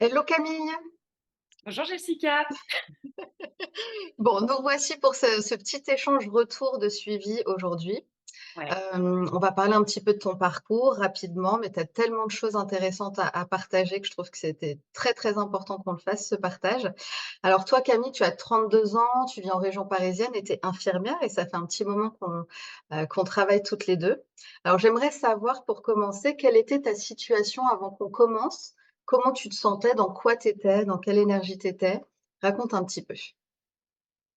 Hello Camille. Bonjour Jessica. Bon, nous voici pour ce petit échange retour de suivi aujourd'hui. Ouais. On va parler un petit peu de ton parcours rapidement, mais tu as tellement de choses intéressantes à partager que je trouve que c'était très, très important qu'on le fasse, ce partage. Alors toi Camille, tu as 32 ans, tu vis en région parisienne et tu es infirmière et ça fait un petit moment qu'on travaille toutes les 2. Alors j'aimerais savoir pour commencer, quelle était ta situation avant qu'on commence? Comment tu te sentais? Dans quoi tu étais? Dans quelle énergie tu étais? Raconte un petit peu.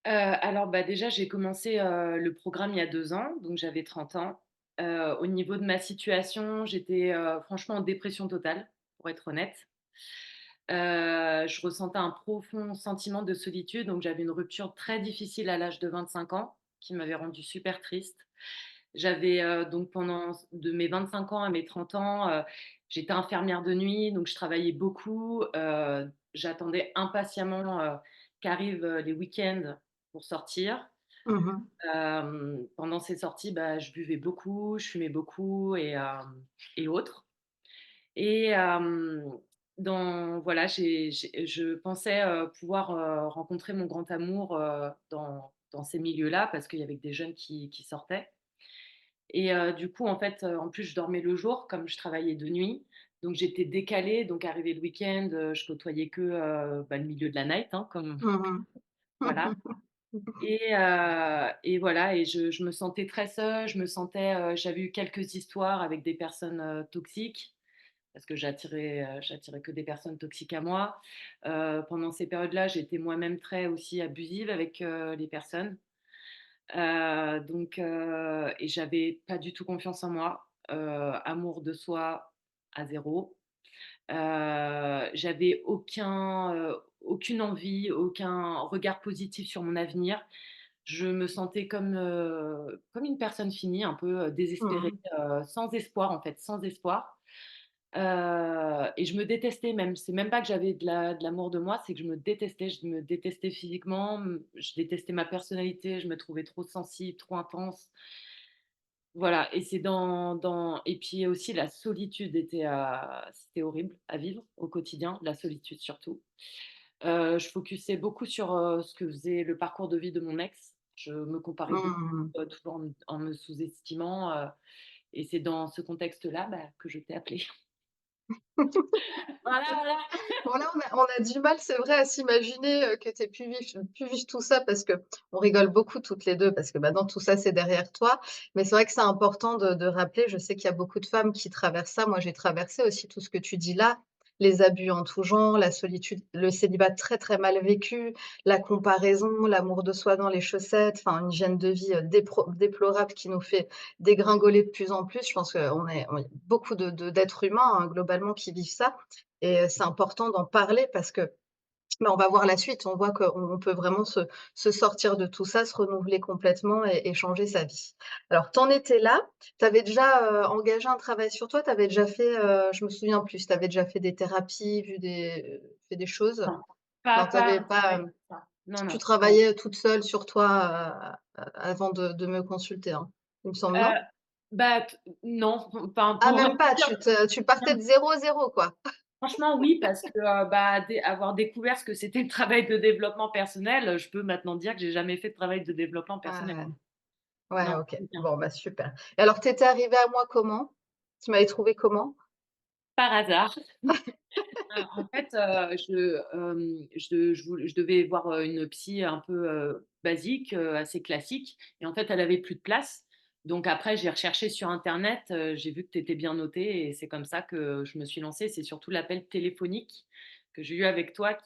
Alors, bah, déjà, j'ai commencé, le programme il y a 2 ans, donc j'avais 30 ans. Au niveau de ma situation, j'étais, franchement en dépression totale, pour être honnête. Je ressentais un profond sentiment de solitude, donc j'avais une rupture très difficile à l'âge de 25 ans, qui m'avait rendue super triste. J'avais, donc pendant de mes 25 ans à mes 30 ans, j'étais infirmière de nuit, donc je travaillais beaucoup. J'attendais impatiemment, qu'arrivent, les week-ends pour sortir. Mmh mh. Pendant ces sorties, bah, je buvais beaucoup, je fumais beaucoup et autres. Et dans voilà, je pensais, pouvoir, rencontrer mon grand amour, dans ces milieux-là parce qu'il y avait que des jeunes qui sortaient. Et du coup, en fait, en plus, je dormais le jour comme je travaillais de nuit. Donc j'étais décalée, donc arrivé le week-end, je côtoyais que, bah, le milieu de la night, hein, comme Mmh voilà. mh. Et voilà, et je me sentais très seule, je me sentais, j'avais eu quelques histoires avec des personnes, toxiques parce que j'attirais que des personnes toxiques à moi. Pendant ces périodes-là, j'étais moi-même très aussi abusive avec, les personnes. Et j'avais pas du tout confiance en moi, amour de soi à zéro. J'avais aucune envie, aucun regard positif sur mon avenir. Je me sentais comme une personne finie, un peu, désespérée, Mmh. sans espoir en fait, sans espoir. Et je me détestais même. C'est même pas que j'avais de l'amour de moi, c'est que je me détestais. Je me détestais physiquement, je détestais ma personnalité, je me trouvais trop sensible, trop intense. Voilà, et c'est et puis aussi la solitude c'était horrible à vivre au quotidien, la solitude surtout. Je focusais beaucoup sur, ce que faisait le parcours de vie de mon ex. Je me comparais beaucoup, Mmh. toujours en me sous-estimant, et c'est dans ce contexte-là, bah, que je t'ai appelée. Voilà, voilà. Bon là, on a du mal, c'est vrai, à s'imaginer, que tu aies pu vivre tout ça parce qu'on rigole beaucoup toutes les 2 parce que maintenant tout ça, c'est derrière toi. Mais c'est vrai que c'est important de rappeler, je sais qu'il y a beaucoup de femmes qui traversent ça. Moi, j'ai traversé aussi tout ce que tu dis là, les abus en tout genre, la solitude, le célibat très, très mal vécu, la comparaison, l'amour de soi dans les chaussettes, enfin une hygiène de vie, déplorable qui nous fait dégringoler de plus en plus. Je pense qu'on est beaucoup d'êtres humains, hein, globalement qui vivent ça. Et c'est important d'en parler parce que, bah, on va voir la suite. On voit qu'on peut vraiment se sortir de tout ça, se renouveler complètement et changer sa vie. Alors tu en étais là, tu avais déjà, engagé un travail sur toi? Tu avais déjà fait, je me souviens plus, tu avais déjà fait des thérapies, vu des fait des choses? Non, pas Non, tu pas avais un pas, travail comme ça. Non, tu non, non. travaillais toute seule sur toi, avant de me consulter, hein? Il me semble, non? Heu, Bah, non, enfin, Ah pour même pas, dire tu partais de zéro zéro quoi? franchement, oui, parce que, bah, avoir découvert ce que c'était le travail de développement personnel, je peux maintenant dire que j'ai jamais fait de travail de développement personnel. Ouais. Ouais, Non, OK. aucun. Bon, bah, super. Et alors, tu étais arrivée à moi comment? Tu m'avais trouvée comment? Par hasard. En fait, je devais voir, une psy un peu, basique, assez classique, et en fait, elle avait plus de place. Donc après, j'ai recherché sur internet, j'ai vu que tu étais bien notée, et c'est comme ça que je me suis lancée. C'est surtout l'appel téléphonique que j'ai eu avec toi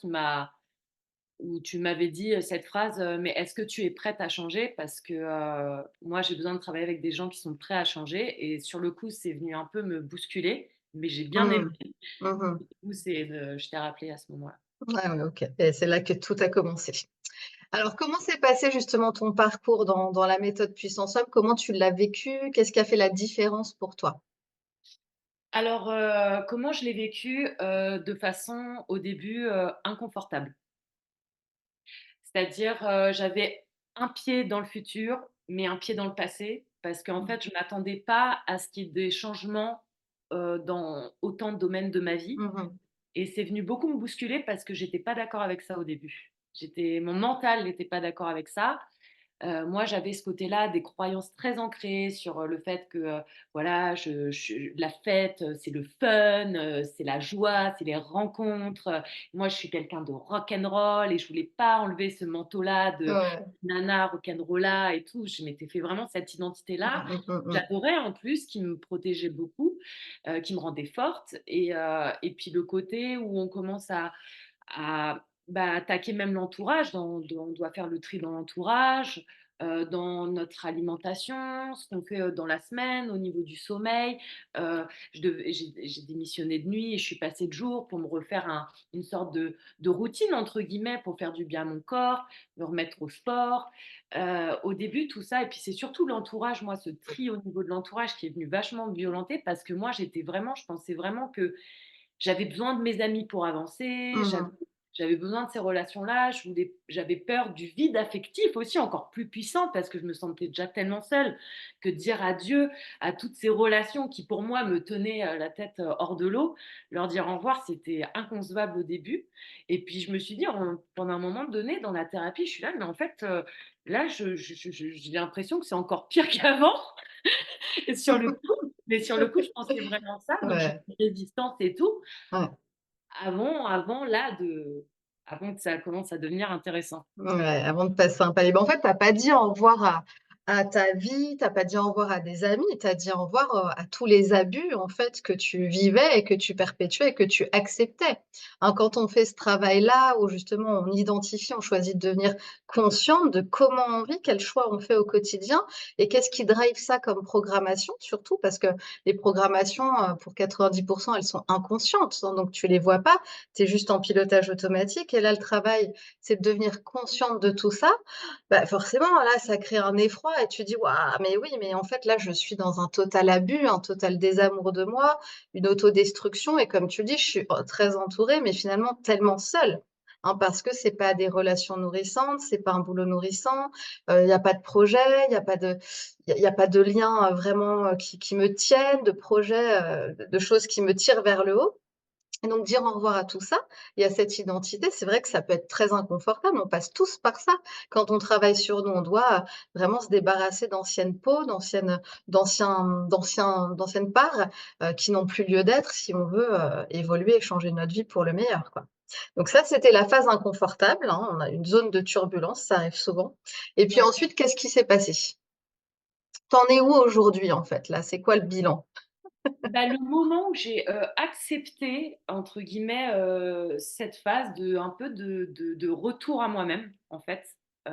où tu m'avais dit, cette phrase, «Mais est-ce que tu es prête à changer? Parce que, moi, j'ai besoin de travailler avec des gens qui sont prêts à changer», et sur le coup, c'est venu un peu me bousculer, mais j'ai bien aimé. Mmh. Mmh. Du coup, je t'ai rappelé à ce moment-là. Ouais, ouais, OK. Et c'est là que tout a commencé. Alors, comment s'est passé justement ton parcours dans la méthode Puissance Homme? Comment tu l'as vécu? Qu'est-ce qui a fait la différence pour toi? Alors, comment je l'ai vécu? De façon, au début, inconfortable. C'est-à-dire, j'avais un pied dans le futur, mais un pied dans le passé, parce qu'en Mmh. fait, je m'attendais pas à ce qu'il y ait des changements, dans autant de domaines de ma vie. Mmh. et c'est venu beaucoup me bousculer parce que j'étais pas d'accord avec ça au début. Mon mental n'était pas d'accord avec ça. Moi, j'avais ce côté-là, des croyances très ancrées sur, le fait que, voilà, je la fête, c'est le fun, c'est la joie, c'est les rencontres, moi, je suis quelqu'un de rock and roll et je voulais pas enlever ce manteau-là de Ouais. nana rock'n'rolla et tout. Je m'étais fait vraiment cette identité-là. Mmh, mmh, mmh, J'adorais en plus, qui me protégeait beaucoup, qui me rendait forte et puis le côté où on commence à attaquer même l'entourage, on doit faire le tri dans l'entourage, dans notre alimentation, ce qu'on fait, dans la semaine, au niveau du sommeil. J'ai démissionné de nuit et je suis passée de jour pour me refaire une sorte de «routine» entre guillemets pour faire du bien à mon corps, me remettre au sport. Au début tout ça et puis c'est surtout l'entourage, moi ce tri au niveau de l'entourage qui est venu vachement me violenter parce que moi je pensais vraiment que j'avais besoin de mes amis pour avancer, mmh. Mmh. j'avais besoin de ces relations-là, j'avais peur du vide affectif aussi encore plus puissant parce que je me sentais déjà tellement seule que de dire adieu à toutes ces relations qui pour moi me tenaient, la tête, hors de l'eau. Leur dire au revoir, c'était inconcevable au début et puis je me suis dit pendant un moment donné dans la thérapie, je suis là: «Mais en fait, là j'ai l'impression que c'est encore pire qu'avant». Et sur le coup, je pensais vraiment ça, donc j'ai Ouais, fait résistance et tout, ouais. avant là de avant que ça commence à devenir intéressant. Ouais, avant de passer un palier. En fait, tu as pas dit au revoir à ta vie, tu as pas dit au revoir à des amis, tu as dit au revoir, à tous les abus, en fait, que tu vivais et que tu perpétuais et que tu acceptais. Hein, quand on fait ce travail-là où justement on identifie, on choisit de devenir consciente de comment on vit, quels choix on fait au quotidien et qu'est-ce qui drive ça comme programmation surtout parce que les programmations, pour 90 elles sont inconscientes, hein, donc tu les vois pas, tu es juste en pilotage automatique et là, le travail c'est de devenir consciente de tout ça, bah, forcément, là, ça crée un effroi et tu dis: «Waouh, mais oui, mais en fait, là, je suis dans un total abus, un total désamour de moi, une autodestruction» et comme tu dis, je suis, très entourée, mais finalement tellement seule, hein, parce que c'est pas des relations nourrissantes, c'est pas un boulot nourrissant, il y a pas de projet, il y a pas de liens, vraiment, qui me tiennent, de projets, de choses qui me tirent vers le haut. Et donc dire au revoir à tout ça et à cette identité, c'est vrai que ça peut être très inconfortable. On passe tous par ça. Quand on travaille sur nous, on doit, vraiment se débarrasser d'anciennes peaux, d'anciennes parts, qui n'ont plus lieu d'être si on veut, évoluer et changer notre vie pour le meilleur, quoi. Donc ça, c'était la phase inconfortable, hein. On a une zone de turbulence, ça arrive souvent. Et puis Ouais. ensuite, qu'est-ce qui s'est passé? Tu en es où aujourd'hui, en fait, là? C'est quoi le bilan? Bah, le moment où j'ai, «accepté» entre guillemets, cette phase de un peu de retour à moi-même, en fait, qui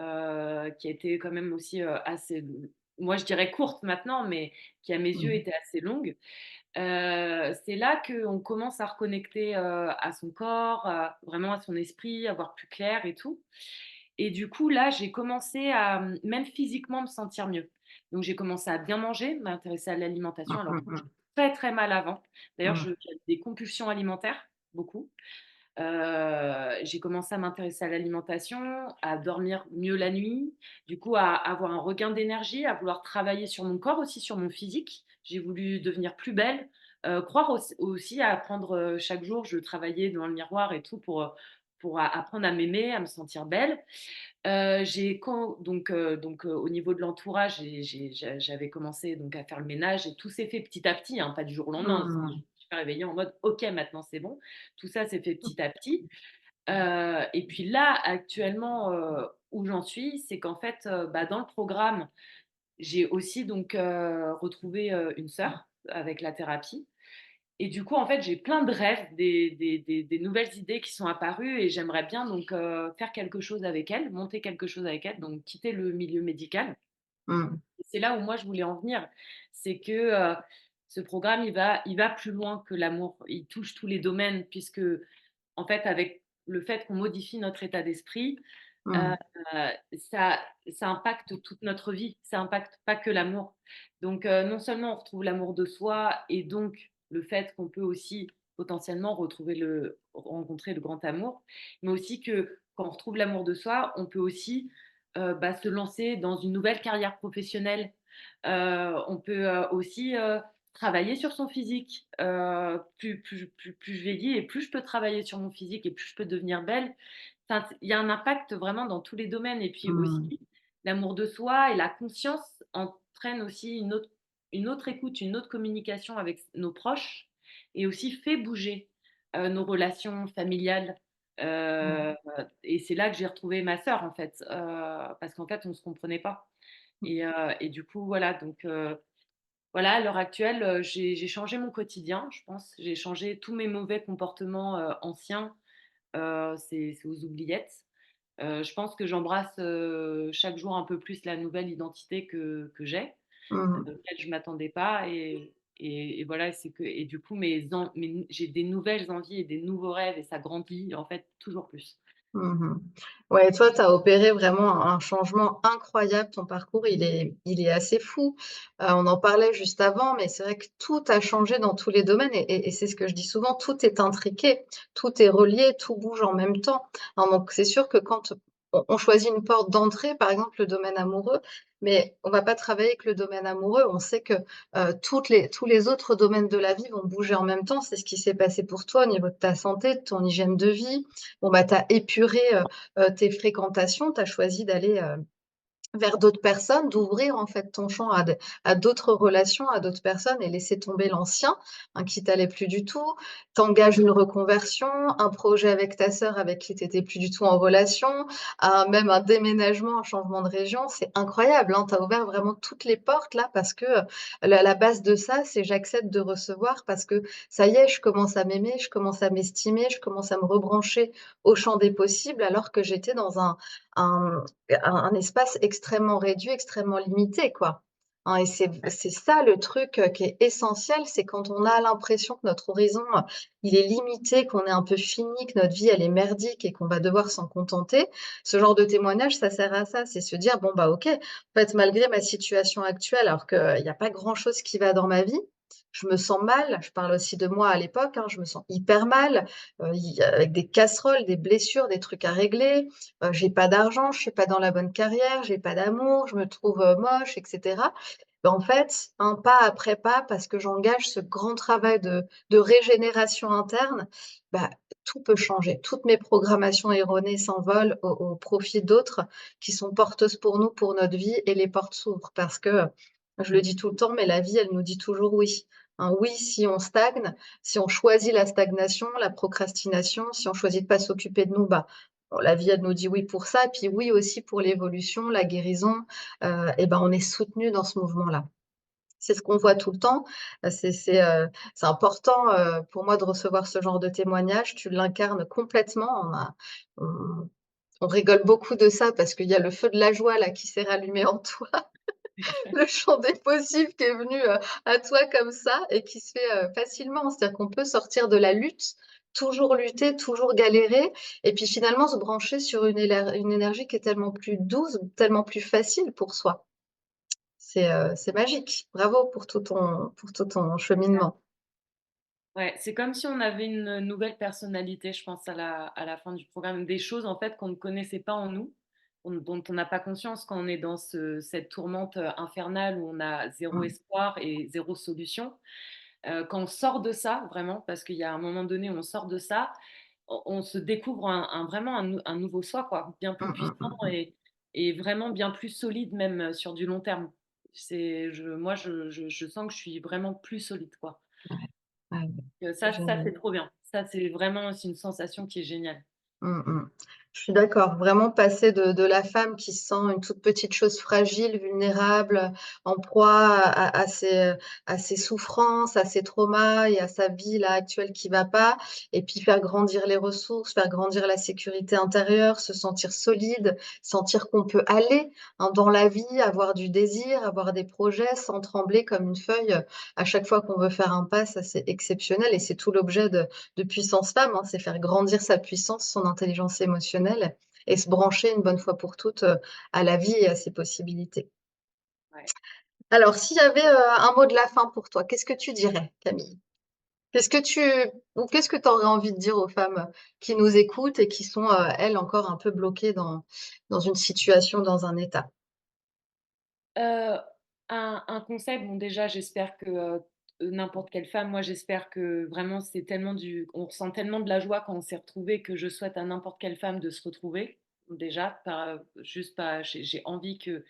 a été quand même aussi, assez moi je dirais courte maintenant, mais qui à mes yeux Mmh. était assez longue. C'est là qu'on commence à reconnecter, à son corps, vraiment à son esprit, à voir plus clair et tout. Et du coup, là, j'ai commencé à, même physiquement me sentir mieux. Donc j'ai commencé à bien manger, m'intéresser à l'alimentation Mmh, alors mmh, que je mmh. mangeais très, très mal avant. D'ailleurs, Mmh. j'avais des compulsions alimentaires, beaucoup. J'ai commencé à m'intéresser à l'alimentation, à dormir mieux la nuit, du coup à avoir un regain d'énergie, à vouloir travailler sur mon corps aussi, sur mon physique. J'ai voulu devenir plus belle, croire aussi à apprendre, chaque jour, je travaillais devant le miroir et tout pour apprendre à m'aimer, à me sentir belle. J'ai quand au niveau de l'entourage, j'avais commencé donc à faire le ménage et tout s'est fait petit à petit, hein, pas du jour au lendemain. Je Mmh. me suis pas réveillée en mode: «OK, maintenant c'est bon». Tout ça s'est fait petit à petit. Et puis là, actuellement, où j'en suis, c'est qu'en fait, bah, dans le programme, j'ai aussi donc, retrouvé, une sœur avec la thérapie et du coup, en fait, j'ai plein de rêves, des nouvelles idées qui sont apparues et j'aimerais bien donc, faire quelque chose avec elle, monter quelque chose avec elle, donc quitter le milieu médical. Mmh. Et c'est là où moi je voulais en venir. C'est que, ce programme, il va plus loin que l'amour. Il touche tous les domaines puisque, en fait, avec le fait qu'on modifie notre état d'esprit, heu, Mmh. ça ça impacte toute notre vie. Ça impacte pas que l'amour. Donc, non seulement on retrouve l'amour de soi et donc le fait qu'on peut aussi potentiellement rencontrer le grand amour, mais aussi que quand on retrouve l'amour de soi, on peut aussi, bah, se lancer dans une nouvelle carrière professionnelle. On peut, aussi, Travailler sur son physique, plus je vieillis et plus je peux travailler sur mon physique et plus je peux devenir belle. Enfin, il y a un impact vraiment dans tous les domaines et puis aussi Mmh. l'amour de soi et la conscience entraîne aussi une autre écoute, une autre communication avec nos proches et aussi fait bouger, nos relations familiales, Mmh. heu et c'est là que j'ai retrouvé ma sœur en fait, parce qu'en fait on ne se comprenait pas et du coup voilà donc voilà, à l'heure actuelle, j'ai changé mon quotidien, je pense. J'ai changé tous mes mauvais comportements, anciens, c'est aux oubliettes. Je pense que j'embrasse, chaque jour un peu plus la nouvelle identité que j'ai, Mmh. auquel je m'attendais pas et voilà, c'est que et du coup j'ai des nouvelles envies et des nouveaux rêves et ça grandit en fait toujours plus. Mmh. Ouais, toi, tu as opéré vraiment un changement incroyable. Ton parcours, il est assez fou. On en parlait juste avant, mais c'est vrai que tout a changé dans tous les domaines et c'est ce que je dis souvent, tout est intriqué, tout est relié, tout bouge en même temps. Hein, donc c'est sûr que quand on choisit une porte d'entrée, par exemple le domaine amoureux, mais on va pas travailler avec le domaine amoureux. On sait que, tous les autres domaines de la vie vont bouger en même temps. C'est ce qui s'est passé pour toi au niveau de ta santé, de ton hygiène de vie. Bon, bah, tu as épuré, tes fréquentations, tu as choisi d'aller, vers d'autres personnes, d'ouvrir en fait ton champ à d'autres relations, à d'autres personnes et laisser tomber l'ancien, hein, qui t'allait plus du tout. Tu une reconversion, un projet avec ta sœur avec qui tu étais plus du tout en relation, même un déménagement, un changement de région. C'est incroyable, hein. Tu as ouvert vraiment toutes les portes là parce que, la base de ça, c'est j'accepte de recevoir parce que ça y est, je commence à m'aimer, je commence à m'estimer, je commence à me rebrancher au champ des possibles alors que j'étais dans un un espace extrêmement réduit, extrêmement limité, quoi. Hein et c'est ça le truc, qui est essentiel, c'est quand on a l'impression que notre horizon, il est limité, qu'on est un peu fini, que notre vie elle est merdique et qu'on va devoir s'en contenter. Ce genre de témoignage, ça sert à ça, c'est se dire: «Bon, bah, OK, en fait, malgré ma situation actuelle, alors qu'il y a pas grand chose qui va dans ma vie, je me sens mal». Je parle aussi de moi à l'époque, hein, je me sens hyper mal, il y a avec des casseroles, des blessures, des trucs à régler. J'ai pas d'argent, je suis pas dans la bonne carrière, j'ai pas d'amour, je me trouve, moche et cetera. Ben, en fait, un pas après pas, parce que j'engage ce grand travail de régénération interne, bah, tout peut changer. Toutes mes programmations erronées s'envolent au profit d'autres qui sont porteuses pour nous, pour notre vie et les portes s'ouvrent parce que, je le dis tout le temps, mais la vie, elle nous dit toujours oui. Un oui si on stagne, si on choisit la stagnation, la procrastination, si on choisit de pas s'occuper de nous, bah, bon, la vie, elle nous dit oui pour ça, et puis oui aussi pour l'évolution, la guérison, et ben, on est soutenu dans ce mouvement-là. C'est ce qu'on voit tout le temps, c'est important, pour moi de recevoir ce genre de témoignage. Tu l'incarnes complètement. On on rigole beaucoup de ça parce qu'il y a le feu de la joie là qui s'est rallumé en toi. Le champ des possibles qui est venu, à toi comme ça et qui se fait, facilement. C'est-à-dire qu'on peut sortir de la lutte, toujours lutter, toujours galérer et puis finalement se brancher sur une énergie qui est tellement plus douce, tellement plus facile pour soi. C'est magique. Bravo pour tout ton cheminement. Ouais, c'est comme si on avait une nouvelle personnalité, je pense, à la fin du programme. Des choses, en fait, qu'on ne connaissait pas en nous, dont on n'a pas conscience quand on est dans cette tourmente infernale où on a zéro Mmh. espoir et zéro solution. Quand on sort de ça, vraiment, parce qu'il y a un moment donné où on sort de ça, on se découvre vraiment un nouveau soi, quoi, bien plus Mmh, mmh, puissant mmh, mmh. et vraiment bien plus solide, même sur du long terme. Moi, je sens que je suis vraiment plus solide, quoi. Ouais, ouais, Ça, génial. c'est trop bien. Ça, c'est une sensation qui est géniale. Mmh mh. Je suis d'accord, vraiment passer de la femme qui se sent une toute petite chose fragile, vulnérable, en proie à ses souffrances, à ses traumas et à sa vie là actuelle qui va pas et puis faire grandir les ressources, faire grandir la sécurité intérieure, se sentir solide, sentir qu'on peut aller, hein, dans la vie, avoir du désir, avoir des projets sans trembler comme une feuille, à chaque fois qu'on veut faire un pas, ça c'est exceptionnel et c'est tout l'objet de Puissance Femme, hein, c'est faire grandir sa puissance, son intelligence émotionnelle et se brancher une bonne fois pour toutes, à la vie et à ses possibilités. Ouais. Alors s'il y avait, un mot de la fin pour toi, qu'est-ce que tu dirais, Camille? Qu'est-ce que tu qu'est-ce que tu aurais envie de dire aux femmes, qui nous écoutent et qui sont, elles, encore un peu bloquées dans une situation, dans un état? Heu, un conseil, bon déjà j'espère que, n'importe quelle femme. Moi, j'espère que vraiment c'est tellement on ressent tellement de la joie quand on s'est retrouvés que je souhaite à n'importe quelle femme de se retrouver. Déjà, pas juste pas j'ai envie que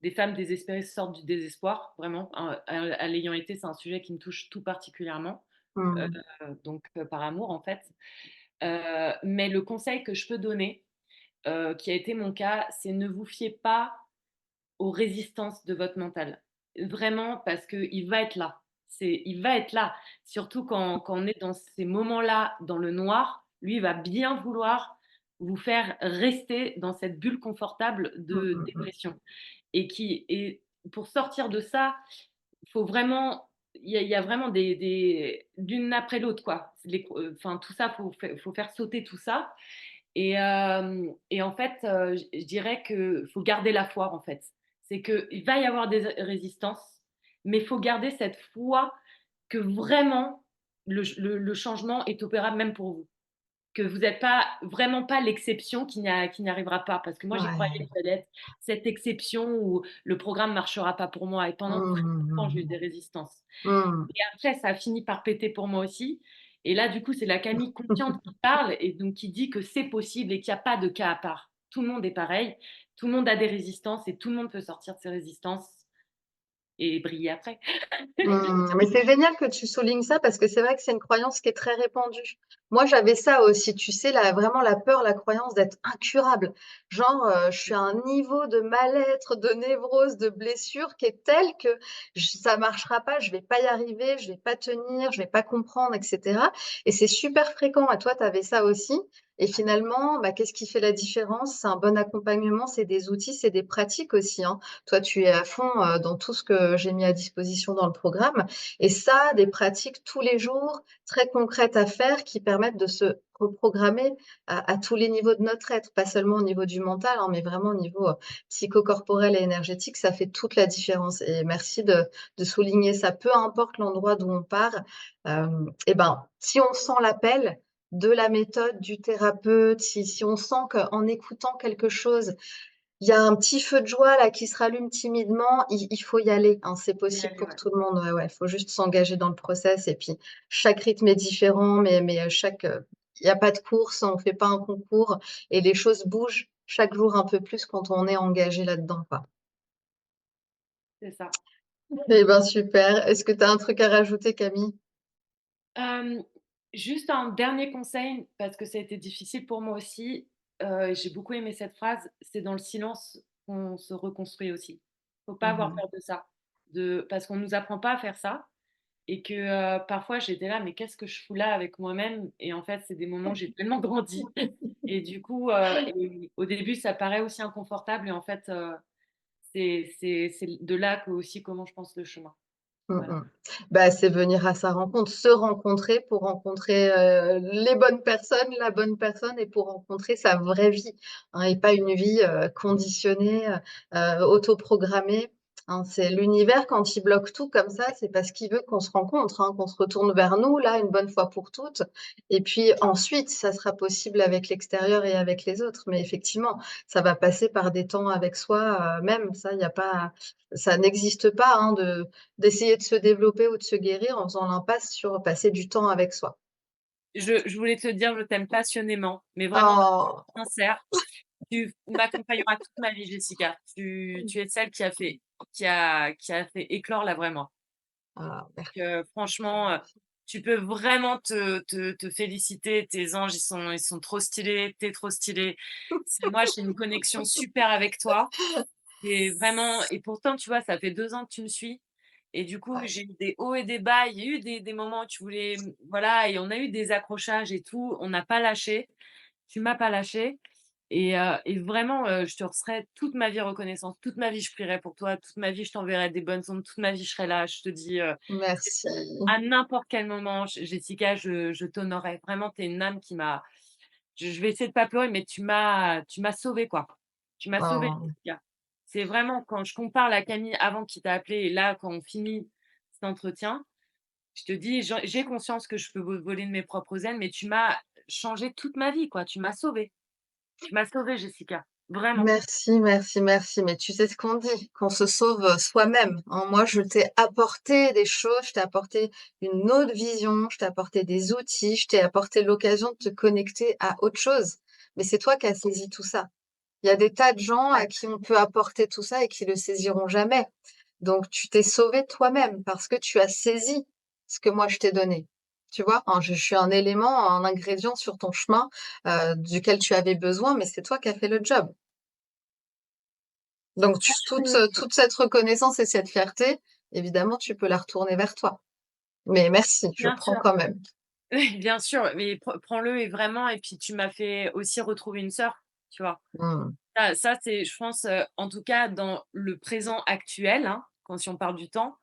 des femmes désespérées sortent du désespoir, vraiment. À l'ayant été, c'est un sujet qui me touche tout particulièrement, heu, Mmh. par amour, en fait. Mais le conseil que je peux donner, qui a été mon cas, c'est ne vous fiez pas aux résistances de votre mental. Vraiment, parce qu'il va être là. Il va être là. Surtout quand on est dans ces moments-là, dans le noir, lui, il va bien vouloir vous faire rester dans cette bulle confortable Mmh de mh, mmh. dépression. Et pour sortir de ça, il faut vraiment, il y a vraiment d'une après l'autre, quoi. Enfin, tout ça, faut faire sauter tout ça. Et en fait, je dirais qu'il faut garder la foi, en fait. C'est qu'il va y avoir des résistances, mais il faut garder cette foi que vraiment le changement est opérable même pour vous. Que vous êtes pas vraiment pas l'exception qui n'y arrivera pas. Parce que moi, j'y croyais Ouais. que j'allais être cette exception où le programme marchera pas pour moi et pendant très Mmh mh, longtemps, j'ai eu mmh. des résistances. Mmh. Et après, ça a fini par péter pour moi aussi. Et là, du coup, c'est la Camille consciente qui parle et donc qui dit que c'est possible et qu'il y a pas de cas à part. Tout le monde est pareil, tout le monde a des résistances et tout le monde peut sortir de ses résistances et briller après. Mmh, mais c'est génial que tu soulignes ça parce que c'est vrai que c'est une croyance qui est très répandue. Moi, j'avais ça aussi, tu sais, la vraiment la peur, la croyance d'être incurable. Genre, je suis à un niveau de mal-être, de névrose, de blessure qui est tel que ça marchera pas, je vais pas y arriver, je vais pas tenir, je vais pas comprendre et cetera et c'est super fréquent et toi, tu avais ça aussi et finalement, bah, qu'est-ce qui fait la différence? C'est un bon accompagnement, c'est des outils, c'est des pratiques aussi, hein. Toi, tu es à fond, dans tout ce que j'ai mis à disposition dans le programme et ça, des pratiques tous les jours, très concrètes à faire qui permettent de se reprogrammer à tous les niveaux de notre être, pas seulement au niveau du mental, hein, mais vraiment au niveau, psychocorporel et énergétique, ça fait toute la différence et merci de souligner ça. Peu importe l'endroit d'où on part, et ben, si on sent l'appel de la méthode, du thérapeute, si on sent qu'en écoutant quelque chose, il y a un petit feu de joie là qui se rallume timidement, il faut y aller, hein, c'est Faut y possible aller, pour ouais. tout le monde, ouais, ouais, il faut juste s'engager dans le process et puis chaque rythme est différent, mais il y a pas de course, on fait pas un concours et les choses bougent chaque jour un peu plus quand on est engagé là-dedans, quoi. C'est ça. Eh ben, super. Est-ce que tu as un truc à rajouter, Camille? Hem, Juste un dernier conseil, parce que ça a été difficile pour moi aussi, j'ai beaucoup aimé cette phrase: «C'est dans le silence qu'on se reconstruit aussi». Faut pas Mmh avoir mh. peur de ça, parce qu'on nous apprend pas à faire ça et que, parfois j'étais là: «Mais qu'est-ce que je fous là avec moi-même?» Et en fait, c'est des moments où j'ai tellement grandi et du coup, et au début, ça paraît aussi inconfortable et en fait, c'est de là que aussi commence, je pense, le chemin. Mmh Voilà. mh. Bah, c'est venir à sa rencontre, se rencontrer pour rencontrer, les bonnes personnes, la bonne personne et pour rencontrer sa vraie vie, hein, et pas une vie, conditionnée, autoprogrammée, hein. C'est l'univers quand il bloque tout comme ça, c'est parce qu'il veut qu'on se rencontre, hein, qu'on se retourne vers nous, là, une bonne fois pour toutes et puis ensuite, ça sera possible avec l'extérieur et avec les autres. Mais effectivement, ça va passer par des temps avec soi, même, ça, il y a pas ça n'existe pas, hein, de d'essayer de se développer ou de se guérir en faisant l'impasse sur passer du temps avec soi. Je voulais te dire: «Je t'aime passionnément», mais vraiment Oh! sincère. Tu m'accompagneras toute ma vie, Jessica. Tu es celle qui a fait éclore la vraie moi. Ah, merci, c'est Franchement, gentil. tu peux vraiment te féliciter. Tes anges, ils sont trop stylés, tu es trop stylée. C'est moi, j'ai une connexion super avec toi et vraiment et pourtant, tu vois, ça fait 2 ans que tu me suis et du coup, Ouais, j'ai eu des hauts et des bas. Il y a eu des moments où tu voulais, voilà et on a eu des accrochages et tout. On n'a pas lâché. Tu m'as pas lâché et vraiment, je te serai toute ma vie reconnaissante. Toute ma vie, je prierai pour toi. Toute ma vie, je t'enverrai des bonnes ondes. Toute ma vie, je serai là. Je te dis, c'est merci. à n'importe quel moment, Jessica, je t'honorerai. Vraiment, tu es une âme qui m'a je vais essayer de pas pleurer, mais tu m'as sauvée, quoi. Tu m'as sauvée, Oh, Jessica. C'est vraiment quand je compare la Camille avant qui t'a appelée et là, quand on finit cet entretien, je te dis, j'ai conscience que je peux voler de mes propres ailes, mais tu m'as changé toute ma vie, quoi. Tu m'as sauvée. Tu m'as sauvée, Jessica. vraiment. Merci, merci, merci. Mais tu sais ce qu'on dit, qu'on se sauve, soi-même, hein. Moi, je t'ai apporté des choses, je t'ai apporté une autre vision, je t'ai apporté des outils, je t'ai apporté l'occasion de te connecter à autre chose. Mais c'est toi qui as saisi tout ça. Il y a des tas de gens à Ouais. qui on peut apporter tout ça et qui le saisiront jamais. Donc tu t'es sauvé toi-même parce que tu as saisi ce que moi je t'ai donné. Tu vois? Je suis un élément, un ingrédient sur ton chemin, duquel tu avais besoin, mais c'est toi qui as fait le job. Donc tu Sache que toute cette reconnaissance et cette fierté, évidemment, tu peux la retourner vers toi. Mais merci, je bien prends sûr, quand même. oui, bien sûr, mais prends-le et vraiment et puis tu m'as fait aussi retrouver une sœur, tu vois? Mmh. Ça c'est je pense, en tout cas dans le présent actuel, hein, quand si on parle du temps,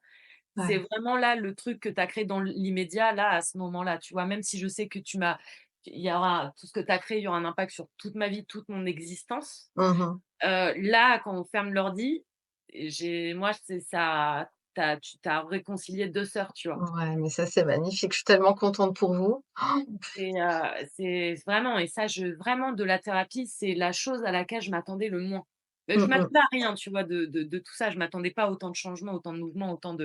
c'est Ouais. vraiment là le truc que tu as créé dans l'immédiat, là, à ce moment-là, tu vois? Même si je sais que il y aura tout ce que tu as créé, il y aura un impact sur toute ma vie, toute mon existence. Mmh mh. Là, quand on ferme l'ordi, moi, c'est ça tu as réconcilié 2 sœurs, tu vois? Ouais, mais ça, c'est magnifique. Je suis tellement contente pour vous. C'est vraiment et ça, vraiment de la thérapie, c'est la chose à laquelle je m'attendais le moins. Je Mmh mh. m'attendais à rien, tu vois, de tout ça. Je m'attendais pas à autant de changements, autant de mouvements, autant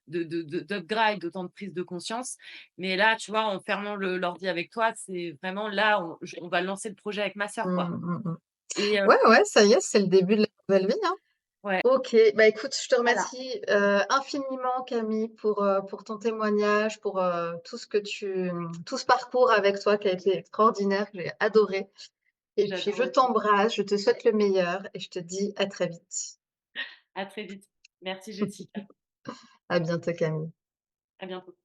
d'upgrade, autant de prise de conscience. Mais là, tu vois, en fermant l'ordi avec toi, c'est vraiment là, on va lancer le projet avec ma sœur, quoi. Mmh, mmh mh. Et Ouais, ouais, ça y est, c'est le début de la nouvelle vie, hein. ouais, OK, bah, écoute, je te voilà, remercie, infiniment Camille pour ton témoignage, pour, tout ce que tout ce parcours avec toi qui a été extraordinaire, que j'ai adoré et puis j'adore je aussi. t'embrasse, je te souhaite le meilleur et je te dis à très vite. À très vite. Merci Jessica. À bientôt Camille. À bientôt.